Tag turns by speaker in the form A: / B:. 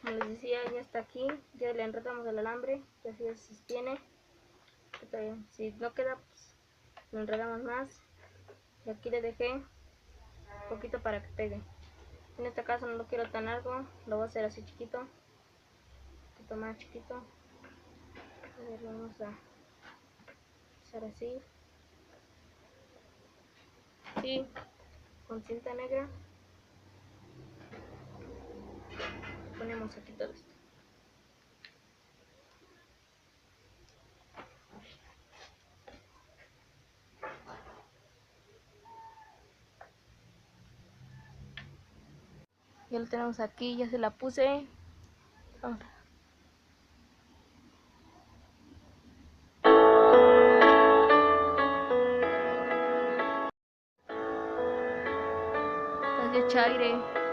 A: Como les decía, ya está aquí, ya le enredamos el alambre, que así se sostiene. Si no queda, pues lo enredamos más. Y aquí le dejé un poquito para que pegue. En este caso no lo quiero tan largo, lo voy a hacer así chiquito, un poquito más chiquito. A ver, vamos a hacer así. Y con cinta negra ponemos aquí todo esto. Ya lo tenemos aquí, ya se la puse. Ahora. Entonces echa aire.